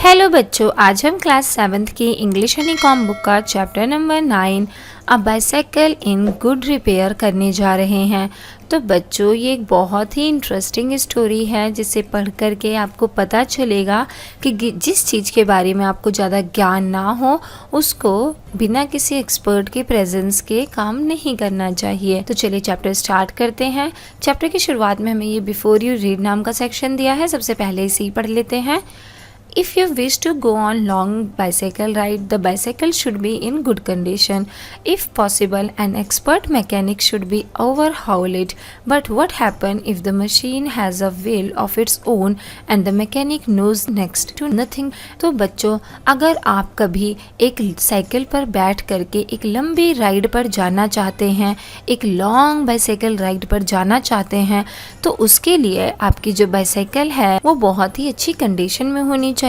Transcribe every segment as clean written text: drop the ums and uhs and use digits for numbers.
Hello बच्चों, आज हम क्लास 7th की इंग्लिश एंड कॉम बुक का chapter number 9 a bicycle in good repair करने जा रहे हैं। तो बच्चों, ये एक बहुत ही इंटरेस्टिंग स्टोरी है जिसे पढ़ कर के आपको पता चलेगा कि जिस चीज़ के बारे में आपको ज़्यादा ज्ञान ना हो उसको बिना किसी एक्सपर्ट के प्रेजेंस के काम नहीं करना चाहिए। तो चलिए चैप्टर स्टार्ट करते हैं। चैप्टर की शुरुआत में हमें ये बिफोर यू रीड नाम का सेक्शन दिया है। सबसे पहले इसे ही पढ़ लेते हैं। If you wish to go on long bicycle ride, the bicycle should be in good condition. If possible, an expert mechanic should be overhaul it. But what happen if the machine has a wheel of its own and the mechanic knows next to nothing? तो बच्चों, अगर आप कभी एक cycle पर बैठ करके एक लंबी राइड पर जाना चाहते हैं, एक लॉन्ग बाइसाइकिल राइड पर जाना चाहते हैं, तो उसके लिए आपकी जो बाइसाइकिल है वो बहुत ही अच्छी कंडीशन में होनी चाहिए,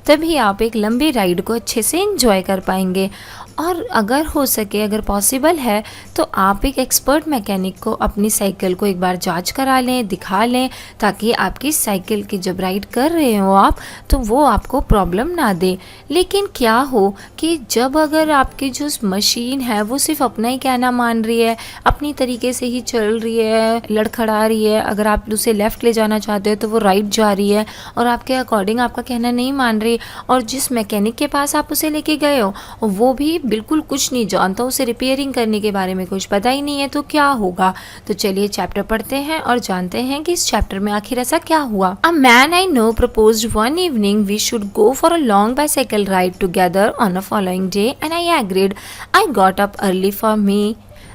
तभी आप एक लंबी राइड को अच्छे से एंजॉय कर पाएंगे। और अगर हो सके, अगर पॉसिबल है, तो आप एक एक्सपर्ट मैकेनिक को अपनी साइकिल को एक बार जांच करा लें, दिखा लें, ताकि आपकी साइकिल की जब राइड कर रहे हो आप तो वो आपको प्रॉब्लम ना दे। लेकिन क्या हो कि जब अगर आपकी जो मशीन है वो सिर्फ अपना ही कहना मान रही है, अपनी तरीके से ही चल रही है, लड़खड़ा रही है, अगर आप उसे लेफ़्ट ले जाना चाहते हो तो वो राइट जा रही है और आपके अकॉर्डिंग आपका कहना नहीं मान रही, और जिस मैकेनिक के पास आप उसे लेके गए हो वो भी बिल्कुल कुछ नहीं जानता, उसे रिपेयरिंग करने के बारे में कुछ पता ही नहीं है, तो क्या होगा। तो चलिए चैप्टर पढ़ते हैं और जानते हैं कि इस चैप्टर में आखिर ऐसा क्या हुआ। A man I know proposed one evening we should go for a long bicycle ride together on a following day and I agreed. I got up early for me.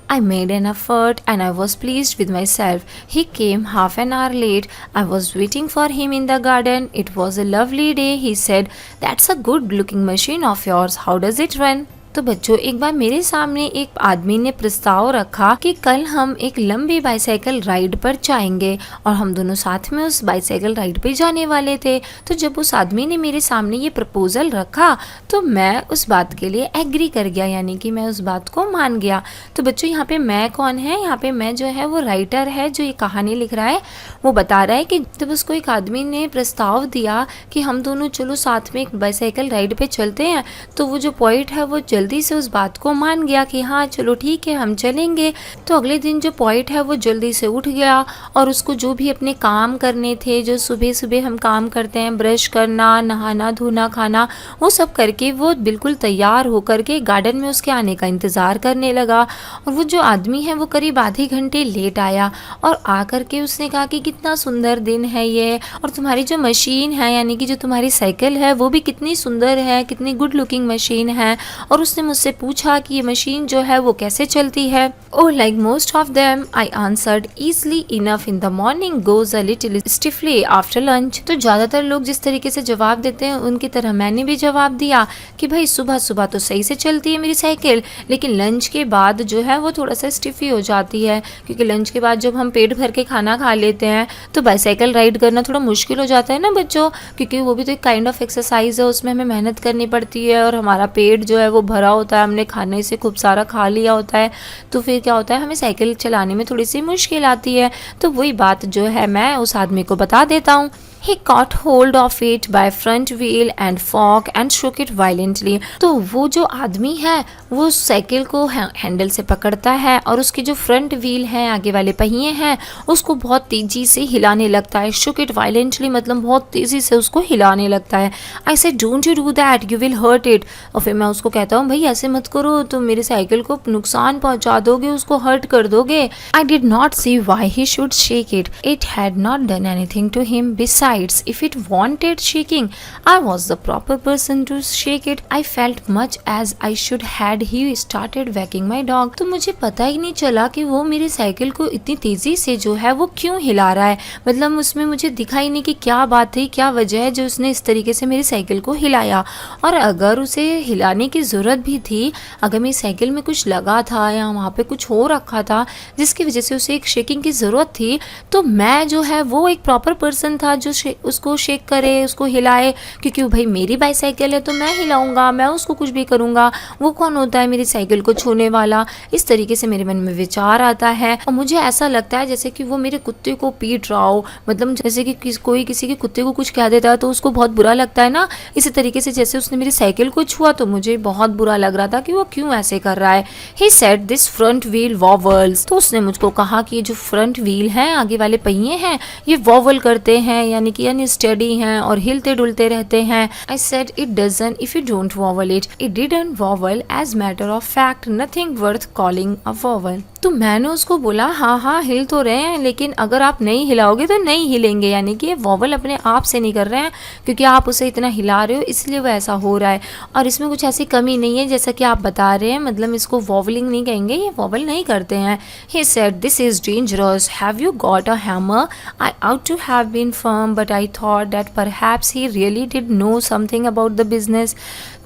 I made an effort and I was pleased with myself. He came half an hour late. I was waiting for him in the garden. It was a lovely day. He said, "That's a good looking machine of yours. How does it run?" तो बच्चों, एक बार मेरे सामने एक आदमी ने प्रस्ताव रखा कि कल हम एक लंबी बाइसाइकिल राइड पर जाएंगे और हम दोनों साथ में उस बाइसाइकिल राइड पे जाने वाले थे। तो जब उस आदमी ने मेरे सामने ये प्रपोजल रखा तो मैं उस बात के लिए एग्री कर गया, यानी कि मैं उस बात को मान गया। तो बच्चों, यहाँ पे मैं कौन है? यहाँ पे मैं जो है वो राइटर है जो ये कहानी लिख रहा है। वो बता रहा है कि जब उसको एक आदमी ने प्रस्ताव दिया कि हम दोनों चलो साथ में एक बाइसाइकिल राइड पे चलते हैं, तो वो जो पॉइंट है वो जल्दी से उस बात को मान गया कि हाँ चलो ठीक है, हम चलेंगे। तो अगले दिन जो पॉइंट है वो जल्दी से उठ गया और उसको जो भी अपने काम करने थे, जो सुबह सुबह हम काम करते हैं, ब्रश करना, नहाना धोना, खाना, वो सब करके वो बिल्कुल तैयार होकर के गार्डन में उसके आने का इंतज़ार करने लगा। और वो जो आदमी है वो करीब आधे घंटे लेट आया और आकर के उसने कहा कि कितना सुंदर दिन है ये, और तुम्हारी जो मशीन है, यानी कि जो तुम्हारी साइकिल है, वो भी कितनी सुंदर है, कितनी गुड लुकिंग मशीन है। और उसने मुझसे पूछा कि ये मशीन जो है वो कैसे चलती है। Oh, like most of them I answered, easily enough in the morning, goes a little stiffly after lunch. तो ज़्यादातर लोग जिस तरीके से जवाब देते हैं उनकी तरह मैंने भी जवाब दिया कि भाई सुबह सुबह तो सही से चलती है मेरी साइकिल, लेकिन लंच के बाद जो है वो थोड़ा सा स्टिफी हो जाती है, क्योंकि लंच के बाद जब हम पेट भर के खाना खा लेते हैं तो बाइसाइकिल राइड करना थोड़ा मुश्किल हो जाता है ना बच्चों, क्योंकि वो भी तो एक काइंड ऑफ एक्सरसाइज है, उसमें हमें मेहनत करनी पड़ती है और हमारा पेट जो है वो भरा होता है, हमने खाने से खूब सारा खा लिया होता है, तो फिर क्या होता है, हमें साइकिल चलाने में थोड़ी सी मुश्किल आती है। तो वही बात जो है मैं उस आदमी को बता देता हूँ। He caught hold of it by front wheel and fork and shook it violently. तो वो जो आदमी है वो साइकिल को हैंडल से पकड़ता है और उसकी जो फ्रंट व्हील है, आगे वाले पहिए हैं, उसको बहुत तेजी से हिलाने लगता है। shook it violently मतलब बहुत तेजी से उसको हिलाने लगता है। I said, don't you do that, you will hurt it. और फिर मैं उसको कहता हूँ, भाई ऐसे मत करो, तुम मेरी साइकिल को नुकसान पहुँचा दोगे, उसको हर्ट कर दोगे। I did not see why he should shake it. It had not done anything to him. Besides, if it wanted shaking, I was the proper person to shake it. I felt much as I should had he started whacking my dog. तो मुझे पता ही नहीं चला कि वो मेरी cycle को इतनी तेजी से जो है वो क्यों हिला रहा है, मतलब उसमें मुझे दिखा ही नहीं कि क्या बात थी, क्या वजह है जो उसने इस तरीके से मेरी साइकिल को हिलाया। और अगर उसे हिलाने की ज़रूरत भी थी, अगर मेरी साइकिल में कुछ लगा था या वहाँ पे कुछ हो रखा था जिसकी वजह से उसे एक शेकिंग की ज़रूरत थी, तो मैं जो है वो एक प्रॉपर पर्सन था जो उसको शेक करे, उसको हिलाए, क्योंकि भाई मेरी बाईसाइकिल है तो मैं हिलाऊंगा, मैं उसको कुछ भी करूंगा, वो कौन होता है मेरी साइकिल को छूने वाला। इस तरीके से मेरे मन में विचार आता है और मुझे ऐसा लगता है जैसे कि वो मेरे कुत्ते को पीट रहा हो, मतलब जैसे कि कोई किसी के कुत्ते को कुछ कह देता है तो उसको बहुत बुरा लगता है ना, इसी तरीके से जैसे उसने मेरी साइकिल को छुआ तो मुझे बहुत बुरा लग रहा था कि वो क्यों ऐसे कर रहा है। ही said this front wheel vowels, तो उसने मुझको कहा कि जो फ्रंट व्हील है, आगे वाले पहिए हैं, ये वॉवल करते हैं, यानी कि अनस्टेडी हैं और हिलते डुलते रहते हैं। I said it doesn't if you don't vowel it didn't vowel as matter of fact, nothing worth calling a vowel. तो मैंने उसको बोला हाँ हाँ हिल तो रहे हैं, लेकिन अगर आप नहीं हिलाओगे तो नहीं हिलेंगे, यानी कि ये वॉवल अपने आप से नहीं कर रहे हैं, क्योंकि आप उसे इतना हिला रहे हो इसलिए वो ऐसा हो रहा है, और इसमें कुछ ऐसी कमी नहीं है जैसा कि आप बता रहे हैं, मतलब इसको वॉवलिंग नहीं कहेंगे, ये वॉवल नहीं करते हैं। He said this is dangerous, have you got a hammer, I ought to have been firm but I thought that perhaps he really did know something about the business.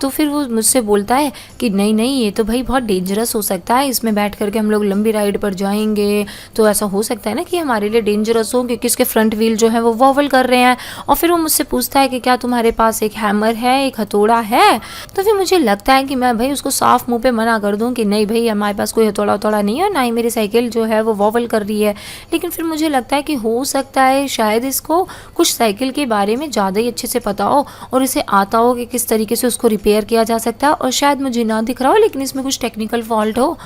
तो फिर वो मुझसे बोलता है कि नहीं नहीं ये तो भाई बहुत डेंजरस हो सकता है, इसमें बैठ करके हम लोग लंबी राइड पर जाएंगे तो ऐसा हो सकता है ना कि हमारे लिए डेंजरस हो, क्योंकि इसके फ्रंट व्हील जो है वो वॉवल कर रहे हैं। और फिर वो मुझसे पूछता है कि क्या तुम्हारे पास एक हैमर है, एक हथौड़ा है। तो फिर मुझे लगता है कि मैं भाई उसको साफ मुंह पे मना कर दूं कि नहीं भाई हमारे पास कोई हथौड़ा हथौड़ा नहीं है, ना ही मेरी साइकिल जो है वो वॉवल कर रही है। लेकिन फिर मुझे लगता है कि हो सकता है शायद इसको कुछ साइकिल के बारे में ज़्यादा ही अच्छे से पता हो और इसे आता हो कि किस तरीके से उसको रिपेयर किया जा सकता है, और शायद मुझे ना दिख रहा हो लेकिन इसमें कुछ टेक्निकल फॉल्ट हो।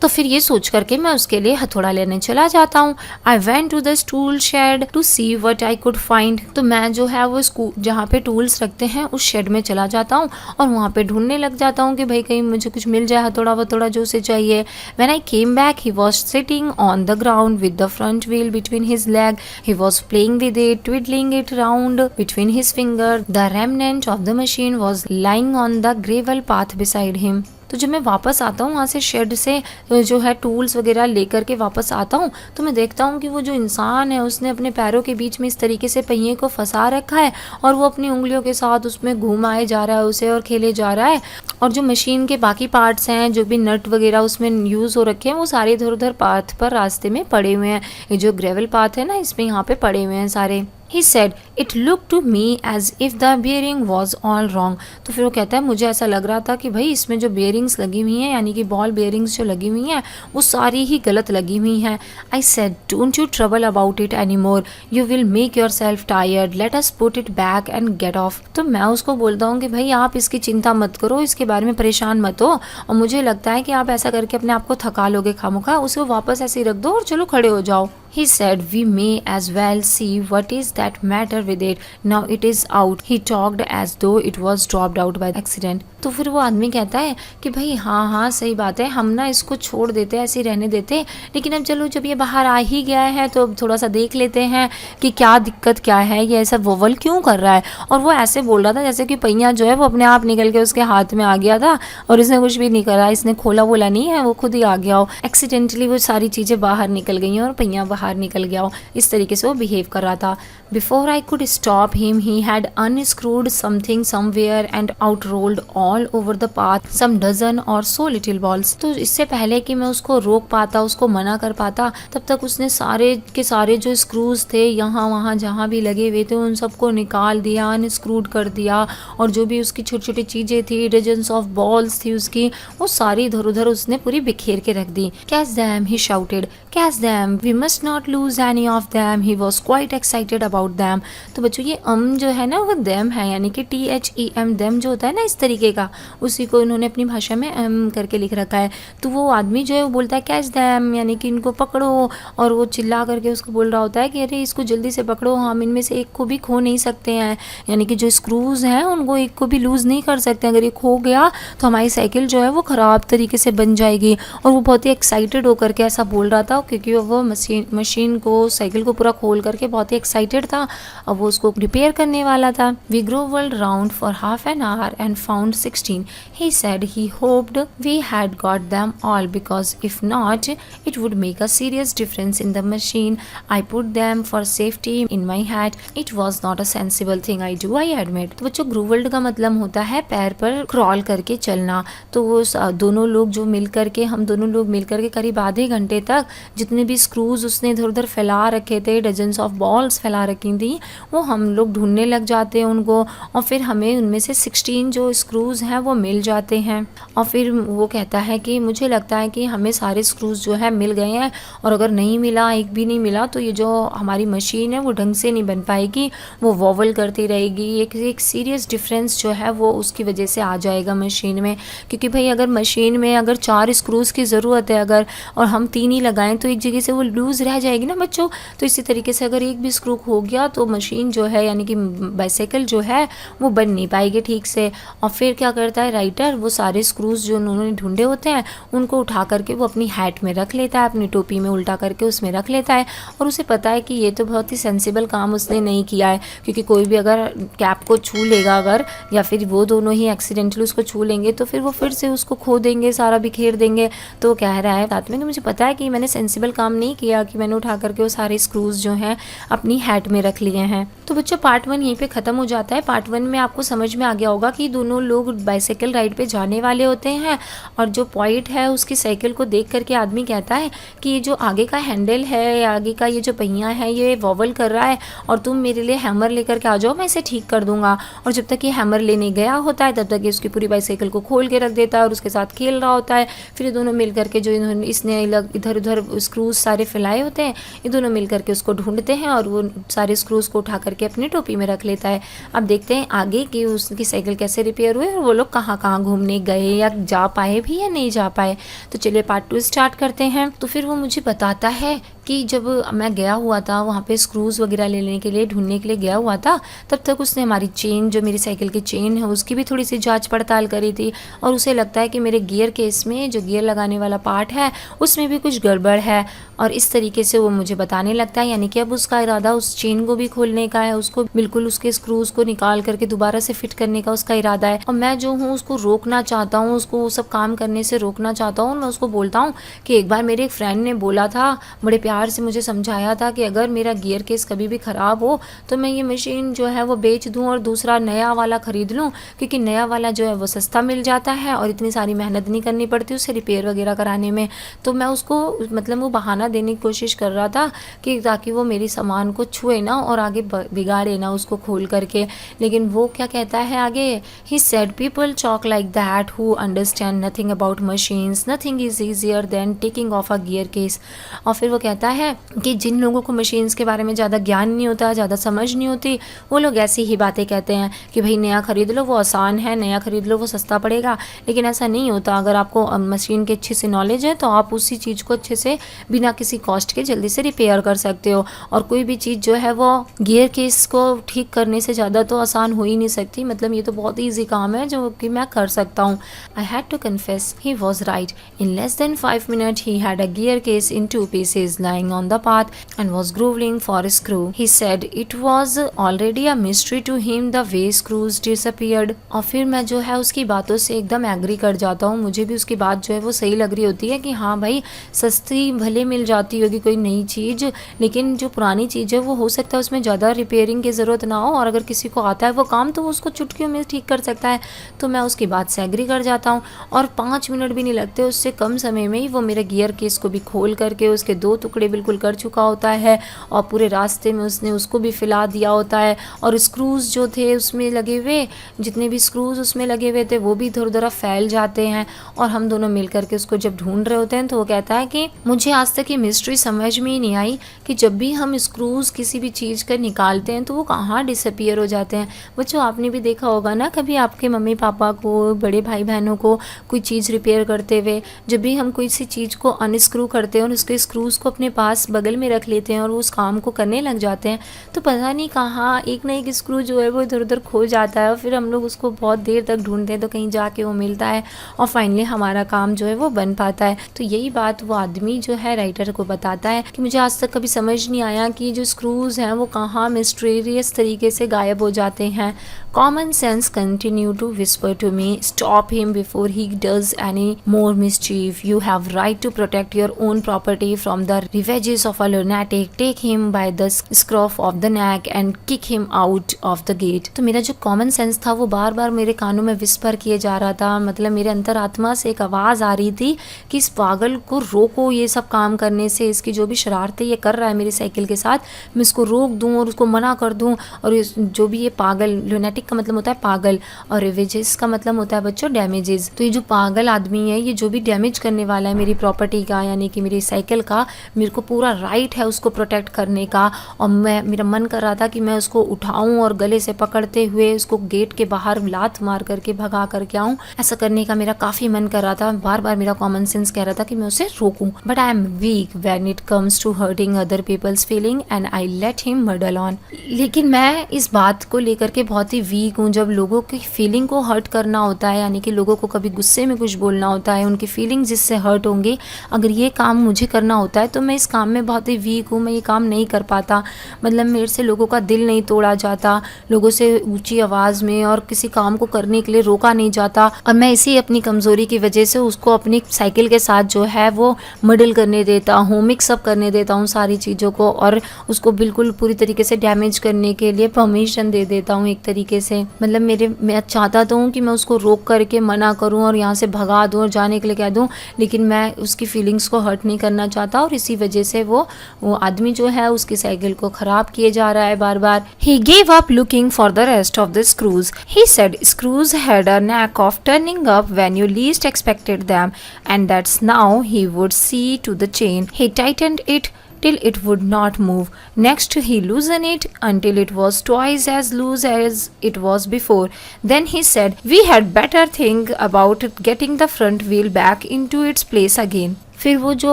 तो फिर ये सोच करके मैं उसके लिए हथौड़ा लेने चला जाता हूँ। I went to the tool shed to see what I could find, तो मैं जो है वो जहाँ पे टूल्स रखते हैं उस शेड में चला जाता हूँ और वहाँ पे ढूंढने लग जाता हूँ कि भाई कहीं मुझे कुछ मिल जाए हथौड़ा वथौड़ा जो उसे चाहिए। When I came back he was sitting on the ground with the front wheel between his leg, he was playing with it, twiddling it round between his finger, the remnant of the machine was lying on the gravel path beside him. तो जब मैं वापस आता हूँ वहाँ से shade से जो है टूल्स वगैरह लेकर के वापस आता हूँ तो मैं देखता हूँ कि वो जो इंसान है उसने अपने पैरों के बीच में इस तरीके से पहिए को फंसा रखा है और वो अपनी उंगलियों के साथ उसमें घुमाए जा रहा है उसे और खेले जा रहा है। और जो मशीन के बाकी पार्ट्स हैं, जो भी नट वगैरह उसमें यूज़ हो रखे हैं, वो सारे इधर उधर पाथ पर रास्ते में पड़े हुए हैं। ये जो ग्रेवल पाथ है ना, इसमें यहाँ पे पड़े हुए हैं सारे। He said, it looked to me as if the bearing was all wrong. तो फिर वो कहता है मुझे ऐसा लग रहा था कि भाई इसमें जो बेयरिंग्स लगी हुई हैं, यानी कि बॉल बेयरिंग्स जो लगी हुई हैं, वो सारी ही गलत लगी हुई हैं। I said, don't you trouble about it anymore. You will make yourself tired. Let us put it back and get off. तो मैं उसको बोलता हूँ कि भाई आप इसकी चिंता मत करो, इसके बारे में परेशान मत हो, और मुझे लगता है कि आप ऐसा करके अपने आप को थका लोगे खामोखा, उसे वापस ऐसे ही रख दो और चलो खड़े हो जाओ। He said, we may as well see what is that matter with it. Now it is out. He talked as though it was dropped out by accident. तो फिर वो आदमी कहता है कि भाई हाँ हाँ सही बात है, हम ना इसको छोड़ देते ऐसे ही रहने देते, लेकिन अब चलो जब ये बाहर आ ही गया है तो अब थोड़ा सा देख लेते हैं कि क्या दिक्कत क्या है, ये ऐसा वोवल क्यों कर रहा है। और वो ऐसे बोल रहा था जैसे कि पहिया जो है वो अपने आप निकल के उसके हाथ में आ गया था और इसने कुछ भी नहीं करा, इसने खोला वोला नहीं है, वो खुद ही आ गया हो, एक्सीडेंटली वो सारी चीज़ें बाहर निकल गई हैं और पहिया बाहर निकल गया हो। इस तरीके से वो बिहेव कर रहा था। Before I could stop him he had unscrewed something somewhere and out rolled all over the path some dozen or so little balls. तो इससे पहले कि मैं उसको रोक पाता, उसको मना कर पाता, तब तक उसने सारे के सारे जो स्क्रूज थे यहाँ वहाँ जहाँ भी लगे हुए थे उन सबको निकाल दिया, अनस्क्रूड कर दिया, और जो भी उसकी छोटी छोटी चीज़ें थी, डजन्स ऑफ बॉल्स थी उसकी, वो सारी इधर उधर उसने पूरी बिखेर के रख दी। Catch them, he shouted, catch them, we must not lose any of them. He was quite excited about them. तो बच्चों ये जो है ना वो दैम है, यानी कि THEM, दैम जो होता है ना इस तरीके का, उसी को इन्होंने अपनी भाषा में करके लिख रखा है। तो वो आदमी जो है वो बोलता है कैच दैम, यानी कि इनको पकड़ो, और वो चिल्ला करके उसको बोल रहा होता है कि अरे इसको जल्दी से पकड़ो, हम इनमें से एक को भी खो नहीं सकते हैं, यानी कि जो स्क्रूज हैं उनको एक को भी लूज़ नहीं कर सकते, अगर ये खो गया तो हमारी साइकिल जो है वो ख़राब तरीके से बन जाएगी। और वो बहुत ही एक्साइटेड होकर के ऐसा बोल रहा था, क्योंकि वो मशीन को, साइकिल को पूरा खोल करके बहुत ही एक्साइटेड था, अब वो उसको रिपेयर करने वाला था। We grovelled round for half an hour and found 16. He said he hoped we had got them all because if not, it would make a serious difference in the machine. I put them for safety in my hat. It was not a sensible thing I do, I admit. तो बच्चों ग्रोवल्ड का मतलब होता है पैर पर crawl करके चलना। तो वो दोनों लोग जो मिल करके, हम दोनों लोग मिल करके करीब आधे घंटे तक जितने भी स्क्रूज उसने इधर उधर फैला रखे थे, डजन्स ऑफ बॉल्स फैला रखी थी, वो हम लोग ढूंढने लग जाते हैं उनको, और फिर हमें उनमें से 16 जो स्क्रूज़ हैं वो मिल जाते हैं। और फिर वो कहता है कि मुझे लगता है कि हमें सारे स्क्रूज़ जो है मिल गए हैं, और अगर नहीं मिला, एक भी नहीं मिला, तो ये जो हमारी मशीन है वो ढंग से नहीं बन पाएगी, वो वॉवल करती रहेगी। एक सीरियस डिफरेंस जो है वो उसकी वजह से आ जाएगा मशीन में, क्योंकि भाई अगर मशीन में अगर 4 स्क्रूज़ की ज़रूरत है अगर, और हम 3 ही लगाएं तो एक जगह से वो लूज़ रह जाएगी ना बच्चों। तो इसी तरीके से अगर एक भी स्क्रू खो गया तो मशीन जो है यानी कि बाइसाइकिल जो है वो बन नहीं पाएगी ठीक से। और फिर क्या करता है राइटर, वो सारे स्क्रूज़ जो उन्होंने ढूंढे होते हैं उनको उठा करके वो अपनी हैट में रख लेता है, अपनी टोपी में उल्टा करके उसमें रख लेता है। और उसे पता है कि ये तो बहुत ही सेंसिबल काम उसने नहीं किया है, क्योंकि कोई भी अगर कैप को छू लेगा अगर, या फिर वो दोनों ही एक्सीडेंटली उसको छू लेंगे तो फिर वो फिर से उसको खो देंगे, सारा बिखेर देंगे। तो वो कह रहा है साथ में कि मुझे पता है कि मैंने सेंसिबल काम नहीं किया कि मैंने उठा करके वो सारे स्क्रूज़ जो हैं अपनी हैट में रख लिए हैं। तो बच्चों पार्ट 1 यहीं पे ख़त्म हो जाता है। पार्ट 1 में आपको समझ में आ गया होगा कि दोनों लोग बाइसाइकिल राइड पे जाने वाले होते हैं, और जो पॉइंट है उसकी साइकिल को देख करके आदमी कहता है कि ये जो आगे का हैंडल है, आगे का ये जो पहिया है ये वॉवल कर रहा है, और तुम मेरे लिए हैमर लेकर के आ जाओ, मैं इसे ठीक कर दूंगा। और जब तक ये हैमर लेने गया होता है तब तक ये उसकी पूरी बाइसाइकिल को खोल के रख देता है और उसके साथ खेल रहा होता है। फिर ये दोनों मिल करके जो इसने इधर उधर स्क्रूज सारे फैलाए होते हैं, ये दोनों मिल करके उसको ढूंढते हैं और वो सारे स्क्रूज को उठा करके अपनी टोपी में रख लेता है। अब देखते हैं आगे कि उसकी साइकिल कैसे रिपेयर हुई और वो लोग कहाँ कहाँ घूमने गए, या जा पाए भी या नहीं जा पाए। तो चलिए पार्ट 2 स्टार्ट करते हैं। तो फिर वो मुझे बताता है कि जब मैं गया हुआ था वहाँ पे स्क्रूज़ वगैरह लेने के लिए, ढूंढने के लिए गया हुआ था, तब तक उसने हमारी चेन, जो मेरी साइकिल की चेन है उसकी भी थोड़ी सी जांच पड़ताल करी थी, और उसे लगता है कि मेरे गियर केस में जो गियर लगाने वाला पार्ट है उसमें भी कुछ गड़बड़ है। और इस तरीके से वो मुझे बताने लगता है, यानी कि अब उसका इरादा उस चेन को भी खोलने का है, उसको बिल्कुल उसके स्क्रूज़ को निकाल करके दोबारा से फिट करने का उसका इरादा है। और मैं जो हूँ उसको रोकना चाहता हूँ, उसको वो सब काम करने से रोकना चाहता हूँ। मैं उसको बोलता हूँ कि एक बार मेरे एक फ्रेंड ने बोला था, बड़े प्यार से मुझे समझाया था कि अगर मेरा गियर केस कभी भी ख़राब हो तो मैं ये मशीन जो है वो बेच दूं और दूसरा नया वाला ख़रीद लूं, क्योंकि नया वाला जो है वो सस्ता मिल जाता है और इतनी सारी मेहनत नहीं करनी पड़ती उसे रिपेयर वगैरह कराने में। तो मैं उसको मतलब वो बहाना देने की कोशिश कर रहा था कि ताकि वो मेरी सामान को छुए ना और आगे बिगाड़े ना उसको खोल करके। लेकिन वो क्या कहता है आगे, he said people talk like that who understand nothing about machines, nothing is easier than taking of a gear case. और फिर वो कहता है कि जिन लोगों को मशीन्स के बारे में ज़्यादा ज्ञान नहीं होता, ज़्यादा समझ नहीं होती, वो लोग ऐसी ही बातें कहते हैं कि भाई नया ख़रीद लो वो आसान है, नया ख़रीद लो वो सस्ता पड़ेगा। लेकिन ऐसा नहीं होता। अगर आपको मशीन की अच्छी से नॉलेज है तो आप उसी चीज़ को अच्छे से बिना किसी कॉस्ट के जल्दी से रिपेयर कर सकते हो। और कोई भी चीज़ जो है वो गियर केस को ठीक करने से ज़्यादा तो आसान हो ही नहीं सकती। मतलब ये तो बहुत ईजी काम है जो कि मैं कर सकता हूँ। I had to confess he was right. In less than 5 minutes he had a gear case in 2 pieces lying on the path and was groveling for a screw. He said it was already a mystery to him the way screws disappeared. और फिर मैं जो है उसकी बातों से एकदम agree कर जाता हूँ। मुझे भी उसकी बात जो है वो सही लग रही होती है कि हाँ भाई सस्ती भले मिल जाती होगी कोई नई चीज़, लेकिन जो पुरानी चीज़ है वो हो सकता है उसमें ज़्यादा रिपेयरिंग की ज़रूरत ना हो, और अगर किसी को आता है वो काम तो वो उसको चुटकियों में ठीक कर सकता है। तो मैं उसकी बात से एग्री कर जाता हूँ और 5 मिनट भी नहीं लगते, उससे कम समय में ही वो मेरे गियर केस को भी खोल करके उसके 2 टुकड़े बिल्कुल कर चुका होता है, और पूरे रास्ते में उसने उसको भी फैला दिया होता है। और स्क्रूज़ जो थे उसमें लगे हुए, जितने भी स्क्रूज़ उसमें लगे हुए थे वो भी इधर उधर फैल जाते हैं। और हम दोनों मिल करके उसको जब ढूंढ रहे होते हैं तो वो कहता है कि मुझे आज तक ये मिस्ट्री समझ में ही नहीं आई कि जब भी हम स्क्रूज़ किसी भी चीज़ का निकालते हैं तो वो कहाँ डिसअपीयर हो जाते हैं। बच्चों आपने भी देखा होगा ना, कभी आपके मम्मी पापा को, बड़े भाई बहनों को कोई चीज़ रिपेयर करते हुए, जब भी हम कोई सी चीज़ को अनस्क्रू करते हैं और उसके स्क्रूज़ को अपने पास बगल में रख लेते हैं और वो उस काम को करने लग जाते हैं, तो पता नहीं कहाँ एक ना एक स्क्रू जो है वो इधर उधर खो जाता है। और फिर हम लोग उसको बहुत देर तक ढूंढते हैं तो कहीं जाके वो मिलता है और फाइनली हमारा काम जो है वो बन पाता है। तो यही बात वो आदमी जो है राइटर को बताता है कि मुझे आज तक कभी समझ नहीं आया कि जो स्क्रूज़ हैं वो कहाँ मिस्टीरियस तरीके से गायब हो जाते हैं। Common sense continued to whisper to me, stop him before he does any more mischief. You have right to protect your own property from the ravages of a lunatic. Take him by the scruff of the neck and kick him out of the gate. तो मेरा जो common sense था वो बार बार मेरे कानों में whisper किए जा रहा था, मतलब मेरे अंतरात्मा से एक आवाज़ आ रही थी कि इस पागल को रोको ये सब काम करने से, इसकी जो भी शरारतें ये कर रहा है मेरी साइकिल के साथ, मैं इसको रोक दूँ और उसको मना कर दूँ। और जो भी ये पागल, लुनेटिक का मतलब होता है पागल और रिवेजेस का मतलब होता है बच्चों डैमेजेस। तो ये जो पागल आदमी है ये जो भी डैमेज करने वाला है मेरी प्रॉपर्टी का यानी कि मेरी साइकिल का, मेरे को पूरा राइट है उसको प्रोटेक्ट करने का। और मेरा मन कर रहा था कि मैं उसको उठाऊं और गले से पकड़ते हुए उसको गेट के बाहर लात मार करके भगा करके आऊं। ऐसा करने का मेरा काफ़ी मन कर रहा था, बार बार मेरा कॉमन सेंस कह रहा था कि मैं उसे रोकूं। But I am weak when it comes to hurting other people's feeling and I let him muddle on. लेकिन मैं इस बात को लेकर के बहुत ही वीक हूँ। जब लोगों की फीलिंग को हर्ट करना होता है यानी कि लोगों को कभी गुस्से में कुछ बोलना होता है, उनकी फीलिंग जिससे हर्ट होंगे, अगर ये काम मुझे करना होता है तो मैं इस काम में बहुत ही वीक हूँ, मैं ये काम नहीं कर पाता। मतलब मेरे से लोगों का दिल नहीं तोड़ा जाता, लोगों से ऊंची आवाज़ में और किसी काम को करने के लिए रोका नहीं जाता। और मैं इसी अपनी कमज़ोरी की वजह से उसको अपनी साइकिल के साथ जो है वो मडल करने देता हूँ, मिक्सअप करने देता हूँ सारी चीज़ों को, और उसको बिल्कुल पूरी तरीके से डैमेज करने के लिए परमिशन दे देता हूँ एक तरीके से। मतलब मैं चाहता तो हूँ कि मैं उसको रोक करके मना करूँ और यहाँ से भगा दूँ और जाने के लिए कह दूँ, लेकिन मैं उसकी फीलिंग्स को हर्ट नहीं करना चाहता और इसी वजह से वो आदमी जो है उसकी साइकिल को ख़राब किए जा रहा है बार बार। He gave up looking for the rest of the screws. He said screws had a knack of turning up when you least expected them, and that's now he would see to the chain. He tightened it till it would not move. Next he loosened it until it was twice as loose as it was before. Then he said, "We had better think about getting the front wheel back into its place again." फिर वो जो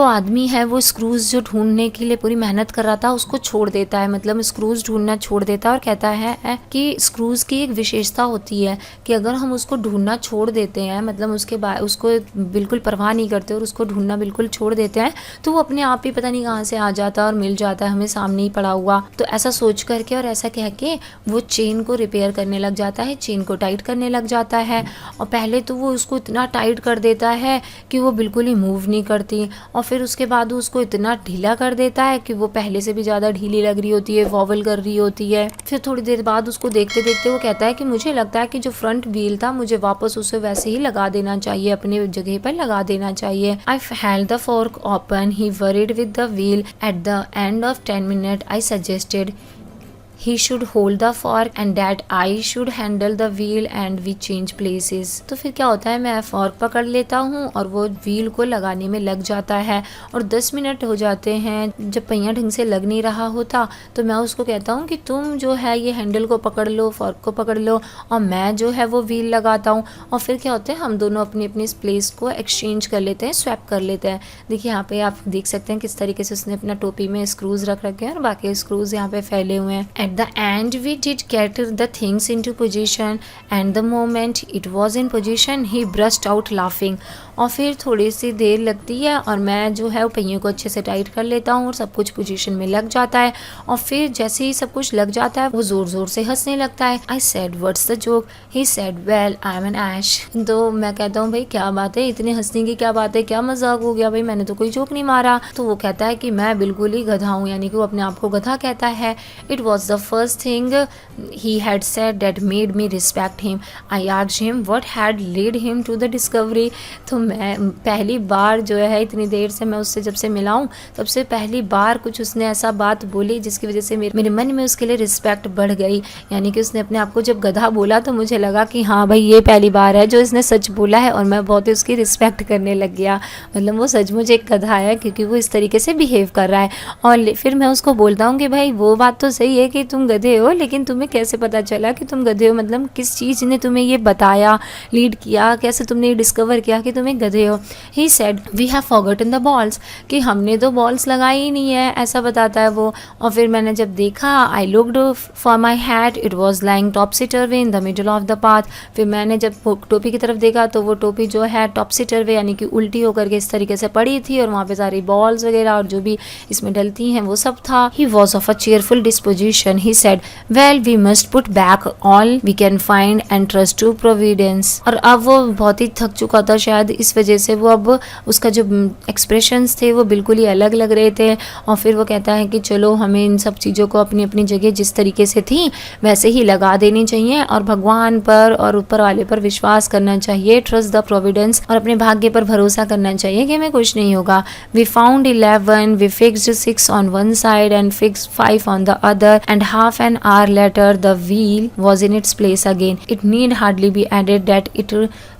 आदमी है वो screws जो ढूंढने के लिए पूरी मेहनत कर रहा था उसको छोड़ देता है, मतलब स्क्रूज़ ढूंढना छोड़ देता है और कहता है कि स्क्रूज़ की एक विशेषता होती है कि अगर हम उसको ढूंढना छोड़ देते हैं, मतलब उसके बाद उसको बिल्कुल परवाह नहीं करते और उसको ढूंढना बिल्कुल छोड़ देते हैं, तो वो अपने आप ही पता नहीं कहाँ से आ जाता है और मिल जाता है हमें सामने ही पड़ा हुआ। तो ऐसा सोच करके और ऐसा कह के वो चेन को रिपेयर करने लग जाता है, चेन को टाइट करने लग जाता है। और पहले तो वो उसको इतना टाइट कर देता है कि वो बिल्कुल ही मूव नहीं करती, और फिर उसके बाद उसको इतना ढीला कर देता है कि वो पहले से भी ज़्यादा ढीली लग रही होती है, वॉवल कर रही होती है। फिर थोड़ी देर बाद उसको देखते देखते वो कहता है कि मुझे लगता है कि जो फ्रंट व्हील था मुझे वापस उसे वैसे ही लगा देना चाहिए, अपने जगह पर लगा देना चाहिए। I held the fork open, he worried with the wheel. At the end of 10 minutes I suggested he should hold the fork and that I should handle the wheel and we change places। तो फिर क्या होता है, मैं fork पकड़ लेता हूँ और वो व्हील को लगाने में लग जाता है और 10 मिनट हो जाते हैं। जब पहिया ढंग से लग नहीं रहा होता तो मैं उसको कहता हूँ कि तुम जो है ये हैंडल को पकड़ लो, फॉर्क को पकड़ लो, और मैं जो है वो व्हील लगाता हूँ। और फिर क्या होता है, हम दोनों अपनी अपनी इस प्लेस को एक्सचेंज कर लेते हैं, स्वैप कर लेते हैं। देखिए यहाँ पे आप देख सकते हैं किस तरीके से उसने अपना टोपी में स्क्रूज रख रखे हैं और बाकी स्क्रूज यहाँ पे फैले हुए हैं। At the end we did get the things into position and the moment it was in position he burst out laughing। और फिर थोड़ी सी देर लगती है और मैं जो है वो पहियों को अच्छे से टाइट कर लेता हूँ और सब कुछ पोजीशन में लग जाता है। और फिर जैसे ही सब कुछ लग जाता है वो ज़ोर ज़ोर से हंसने लगता है। I said what's the joke, he said well I am an ass. तो मैं कहता हूँ भाई क्या बात है, इतने हंसने की क्या बात है, क्या मजाक हो गया भाई, मैंने तो कोई जोक नहीं मारा। तो वो कहता है कि मैं बिल्कुल ही गधा हूँ, यानी कि वो अपने आप को गधा कहता है। It was the first thing he had said that made me respect him. I asked him what had lead him to the discovery. तो मैं पहली बार जो है इतनी देर से मैं उससे जब से मिला हूँ तब से पहली बार कुछ उसने ऐसा बात बोली जिसकी वजह से मेरे मन में उसके लिए रिस्पेक्ट बढ़ गई। यानी कि उसने अपने आप को जब गधा बोला तो मुझे लगा कि हाँ भाई ये पहली बार है जो इसने सच बोला है और मैं बहुत ही उसकी रिस्पेक्ट करने लग गया। मतलब वो सचमुच एक गधा है क्योंकि वो इस तरीके से बिहेव कर रहा है। और फिर मैं उसको बोलता हूँ कि भाई वो बात तो सही है कि तुम गधे हो, लेकिन तुम्हें कैसे पता चला कि तुम गधे हो, मतलब किस चीज़ ने तुम्हें ये बताया, लीड किया, कैसे तुमने ये डिस्कवर किया कि तुम्हें गधे हो। He said we have forgotten the balls, कि हमने तो बॉल्स लगाई ही नहीं है, ऐसा बताता है वो। और फिर मैंने जब देखा I looked for my hat, it was lying topsy turvy in the middle of the path. फिर मैंने जब टोपी की तरफ देखा तो वो टोपी जो है टॉपसी टर्वे यानी कि उल्टी होकर के इस तरीके से पड़ी थी और वहाँ पे सारी बॉल्स वगैरह और जो भी इसमें डलती हैं वो सब था। He was of a cheerful disposition destination. He said, "Well, we must put back all we can find and trust to providence." और अब वो बहुत ही थक चुका था शायद, इस वजह से वो अब उसका जो एक्सप्रेशंस थे वो बिल्कुल ही अलग लग रहे थे। और फिर वो कहता है कि चलो हमें इन सब चीज़ों को अपनी अपनी जगह जिस तरीके से थी वैसे ही लगा देनी चाहिए और भगवान पर और ऊपर वाले पर विश्वास करना चाहिए, ट्रस्ट द प्रोविडेंस, और अपने भाग्य पर भरोसा करना चाहिए कि हमें कुछ नहीं होगा। We found 11, we fixed 6 on one side and fixed 5 on the other, and half an hour later the wheel was in its place again. It need hardly be added that it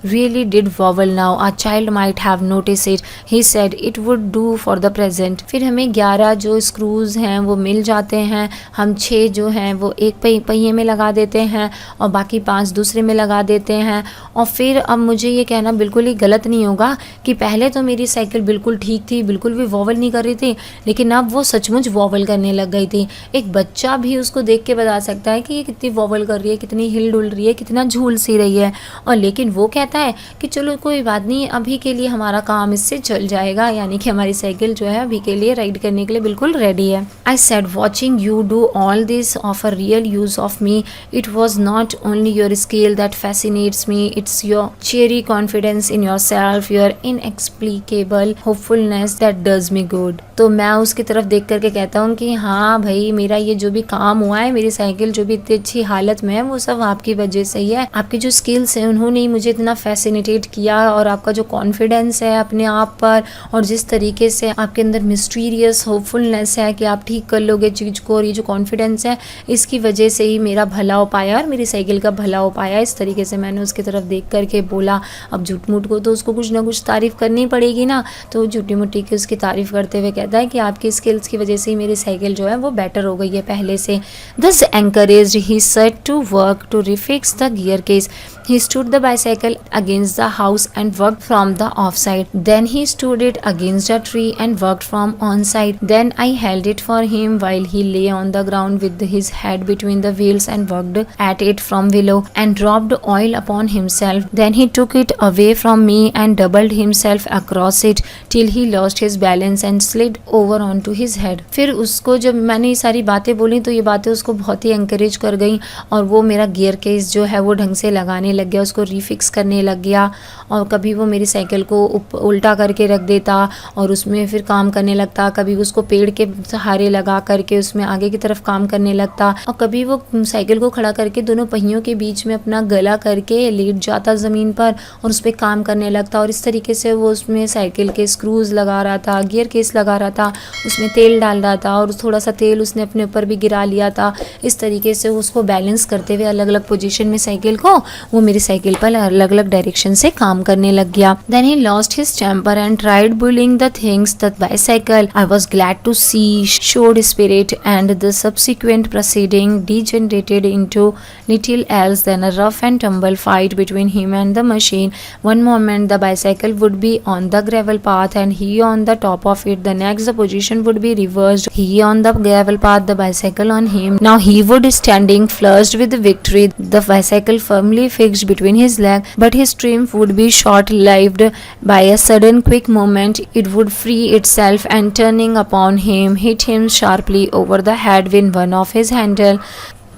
really did wobble now. A child might have noticed it. He said it would do for the present. फिर हमें 11 जो screws हैं वो मिल जाते हैं। हम 6 जो हैं वो एक पहिए में लगा देते हैं और बाकी 5 दूसरे में लगा देते हैं। और फिर अब मुझे ये कहना बिल्कुल ही गलत नहीं होगा कि पहले तो मेरी साइकिल बिल्कुल ठीक थी, बिल्कुल भी वॉवल नहीं कर रही थी, लेकिन अब वो सचमुच वॉवल करने लग गई थी। एक बच्चा भी उसको देख के बता सकता है कि ये कितनी वॉवल कर रही है, कितनी हिल डुल रही है, कितना झूल सी रही है। और लेकिन वो कहता है कि चलो कोई बात नहीं, अभी के लिए हमारा काम इससे चल जाएगा, यानी कि हमारी साइकिल जो है अभी के लिए राइड करने के लिए बिल्कुल रेडी है। I said watching you do all this of a real use of me, it was not only your skill that fascinates me, it's your cheery confidence in yourself, your inexplicable hopefulness that does me good. तो मैं उसकी तरफ देख करके कहता हूँ कि हाँ भाई, मेरा ये जो भी काम हुआ है, मेरी साइकिल जो भी इतनी अच्छी हालत में है, वो सब आपकी वजह से ही है। आपकी जो स्किल्स हैं उन्होंने ही मुझे इतना फैसिनेटेट किया, और आपका जो कॉन्फिडेंस है अपने आप पर, और जिस तरीके से आपके अंदर मिस्टीरियस होपफुलनेस है कि आप ठीक कर लोगे चीज़ को, और ये जो कॉन्फिडेंस है इसकी वजह से ही मेरा भला हो पाया और मेरी साइकिल का भला हो पाया। इस तरीके से मैंने उसकी तरफ देख करके बोला। अब झूठ मूठ को तो उसको कुछ ना कुछ तारीफ़ करनी पड़ेगी ना, तो झूठी मुट्ठी की उसकी तारीफ़ करते हुए कहता है कि आपकी स्किल्स की वजह से ही मेरी साइकिल जो है वो बेटर हो गई है पहले से। Thus encouraged, he set to work to refix the gear case. He stood the bicycle against the house and worked from the off side. Then he stood it against a tree and worked from on side. Then I held it for him while he lay on the ground with his head between the wheels and worked at it from below and dropped oil upon himself. Then he took it away from me and doubled himself across it till he lost his balance and slid over onto his head. फिर उसको जब मैंने ये सारी बातें बोली तो ये बातें उसको बहुत ही encourage कर गई, और वो मेरा गियर केस जो है वो ढंग से लगाने लग गया, उसको रीफिक्स करने लग गया। और कभी वो मेरी साइकिल को उल्टा करके रख देता और उसमें फिर काम करने लगता, कभी उसको पेड़ के सहारे लगा करके उसमें आगे की तरफ काम करने लगता, और कभी वो साइकिल को खड़ा करके दोनों पहियों के बीच में अपना गला करके लेट जाता ज़मीन पर और उस पर काम करने लगता। और इस तरीके से वो उसमें साइकिल के स्क्रूज लगा रहा था, गियर केस लगा रहा था, उसमें तेल डाल रहा था, और थोड़ा सा तेल उसने अपने ऊपर भी गिरा लिया था। इस तरीके से उसको बैलेंस करते हुए अलग अलग पोजीशन में साइकिल को वो मेरी साइकिल पर अलग अलग डायरेक्शन से काम करने लग गया। Then he lost his temper and tried bullying the things. The bicycle, I was glad to see, showed spirit, and the subsequent proceeding degenerated into little else than a rough and tumble fight between him and the machine. One moment the bicycle would be on the gravel path and he on the top of it. The next the position would be reversed. He on the gravel path, the bicycle on him. Now he would standing flushed with victory, the bicycle firmly fixed between his legs, but his triumph would be short-lived. By a sudden quick movement it would free itself and turning upon him hit him sharply over the head with one of his handle.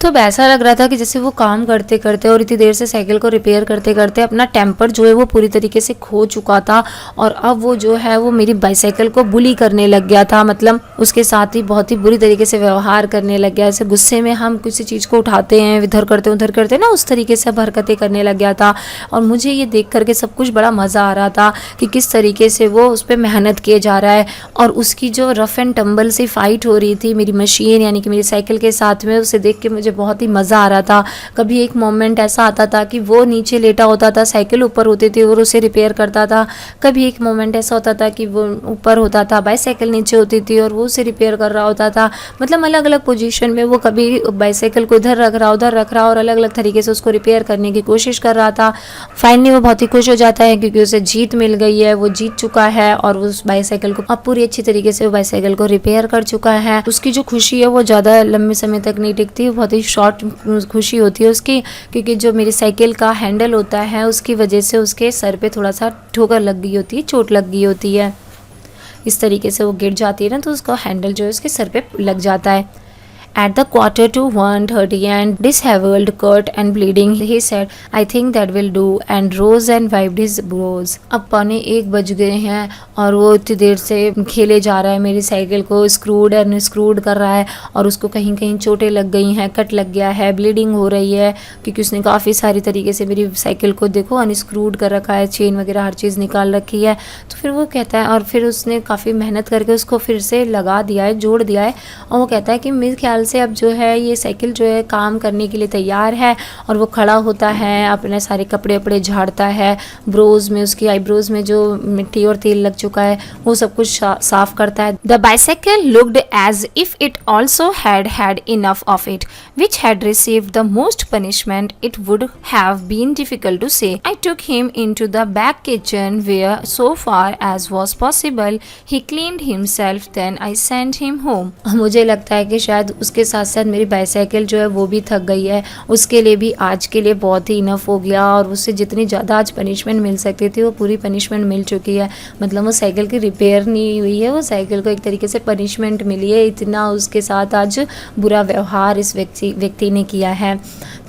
तो ऐसा लग रहा था कि जैसे वो काम करते करते और इतनी देर से साइकिल को रिपेयर करते करते अपना टेम्पर जो है वो पूरी तरीके से खो चुका था, और अब वो जो है वो मेरी बाइसाइकिल को बुली करने लग गया था, मतलब उसके साथ ही बहुत ही बुरी तरीके से व्यवहार करने लग गया। ऐसे गुस्से में हम किसी चीज़ को उठाते हैं, इधर करते उधर करते ना, उस तरीके से हरकतें करने लग गया था। और मुझे ये देख करके सब कुछ बड़ा मज़ा आ रहा था कि किस तरीके से वो उस पर मेहनत किए जा रहा है, और उसकी जो रफ़ एंड टम्बल से फाइट हो रही थी मेरी मशीन यानी कि मेरी साइकिल के साथ में, उसे देख के मुझे बहुत ही मज़ा आ रहा था। कभी एक मोमेंट ऐसा आता था कि वो नीचे लेटा होता था, साइकिल ऊपर होती थी और उसे रिपेयर करता था। कभी एक मोमेंट ऐसा होता था कि वो ऊपर होता था, बाईसाइकिल नीचे होती थी और वो उसे रिपेयर कर रहा होता था। मतलब अलग अलग पोजीशन में वो कभी बाईसाइकिल को इधर रख रहा उधर रख रहा और अलग अलग तरीके से उसको रिपेयर करने की कोशिश कर रहा था। फाइनली वो बहुत ही खुश हो जाता है क्योंकि उसे जीत मिल गई है, वो जीत चुका है और उस बाईसाइकिल को अब पूरी अच्छी तरीके से वो बाईसाइकिल को रिपेयर कर चुका है। उसकी जो खुशी है वो ज़्यादा लंबे समय तक नहीं टिकती, बहुत ही शॉर्ट खुशी होती है उसकी, क्योंकि जो मेरी साइकिल का हैंडल होता है उसकी वजह से उसके सर पे थोड़ा सा ठोकर लग गई होती है, चोट लग गई होती है। इस तरीके से वो गिर जाती है ना, तो उसका हैंडल जो है उसके सर पे लग जाता है। At the 1:45 and disheveled, cut and bleeding, he said, "I think that will do," and rose and wiped his brows. अब 1:45 बज गए हैं और वो इतनी देर से खेले जा रहा है मेरी साइकिल को, स्क्रूड एंड स्क्रूड कर रहा है और उसको कहीं कहीं चोटें लग गई हैं, कट लग गया है, ब्लीडिंग हो रही है क्योंकि उसने काफ़ी सारी तरीके से मेरी साइकिल को देखो अनस्क्रूड कर रखा है, चेन वगैरह हर चीज़ निकाल रखी है। तो फिर वो कहता है, और फिर उसने काफ़ी मेहनत करके उसको फिर से लगा दिया है, जोड़ दिया है, और वो कहता है कि मेरे ख्याल से अब जो है ये साइकिल जो है काम करने के लिए तैयार है। और वो खड़ा होता है, अपने सारे कपड़े वपड़े झाड़ता है, ब्रोज में उसकी आईब्रोज में जो मिट्टी और तेल लग चुका है वो सब कुछ साफ करता है। The bicycle looked as if it also had enough of it, which had received the most punishment. It would have been difficult to say. I took him into the back kitchen where, so far as was possible, he cleaned himself. Then I sent him home. मुझे लगता है कि शायद उसके साथ साथ मेरी bicycle जो है वो भी थक गई है, उसके लिए भी आज के लिए बहुत ही इनफ हो गया और उससे जितनी ज़्यादा आज पनिशमेंट मिल सकती थी वो पूरी पनिशमेंट मिल चुकी है। मतलब वो साइकिल की रिपेयर नहीं हुई है, वो साइकिल को एक तरीके से पनिशमेंट मिली है, इतना उसके साथ आज बुरा व्यवहार इस व्यक्ति ने किया है।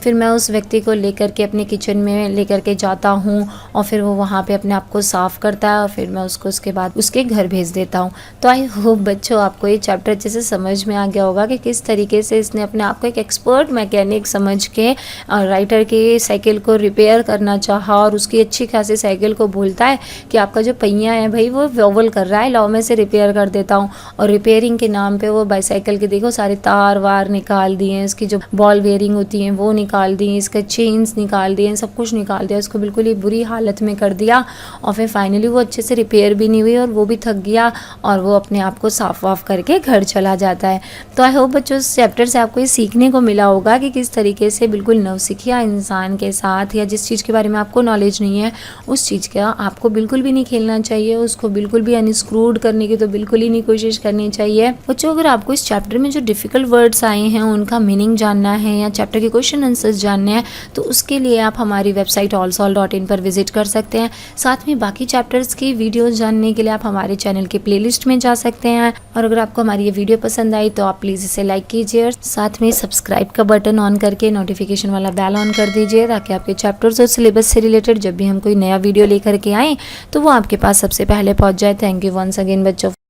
फिर मैं उस व्यक्ति को लेकर के अपने किचन में लेकर के जाता हूँ और फिर वो वहाँ पे अपने आप को साफ़ करता है और फिर मैं उसको उसके बाद उसके घर भेज देता हूँ। तो आई होप बच्चों आपको ये चैप्टर अच्छे से समझ में आ गया होगा कि किस तरीके से इसने अपने आप को एक एक्सपर्ट मैकेनिक समझ के राइटर की साइकिल को रिपेयर करना चाहा और उसकी अच्छी खासी साइकिल को बोलता है कि आपका जो पहिया है भाई वो वॉवल कर रहा है, लाओ मैं से रिपेयर कर देता हूँ। और रिपेयरिंग के नाम पे वो बाईसाइकिल के देखो सारे तार वार निकाल दिए हैं, इसकी जो बॉल बेयरिंग होती हैं वो निकाल दी, इसका चेन्स निकाल दिए, सब कुछ निकाल दिया, उसको बिल्कुल ही बुरी हालत में कर दिया। और फिर फाइनली वो अच्छे से रिपेयर भी नहीं हुई और वो भी थक गया और वो अपने आप को साफ वाफ करके घर चला जाता है। तो आई होप बच्चों इस चैप्टर से आपको ये सीखने को मिला होगा कि किस तरीके से बिल्कुल नौसिखिया इंसान के साथ या जिस चीज़ के बारे में आपको नॉलेज नहीं है उस चीज़ का आपको बिल्कुल भी नहीं खेलना चाहिए, उसको बिल्कुल भी अनस्क्रूड करने की तो बिल्कुल ही नहीं कोशिश करनी चाहिए। बच्चों अगर आपको इस चैप्टर में जो डिफ़िकल्ट वर्ड्स आए हैं उनका मीनिंग जानना है या चैप्टर के क्वेश्चन आंसर्स जानने हैं तो उसके लिए आप हमारी वेबसाइट allsolve.in पर विजिट कर सकते हैं। साथ में बाकी चैप्टर्स की वीडियोस जानने के लिए आप हमारे चैनल के प्लेलिस्ट में जा सकते हैं। और अगर आपको हमारी ये वीडियो पसंद आई तो आप प्लीज़ इसे लाइक कीजिए और साथ में सब्सक्राइब का बटन ऑन करके नोटिफिकेशन वाला बेल ऑन कर दीजिए ताकि आपके चैप्टर्स और सिलेबस से रिलेटेड जब भी हम कोई नया वीडियो लेकर के आएँ तो वो आपके पास सबसे पहले पहुँच जाए। थैंक यू वंस अगेन बच्चों।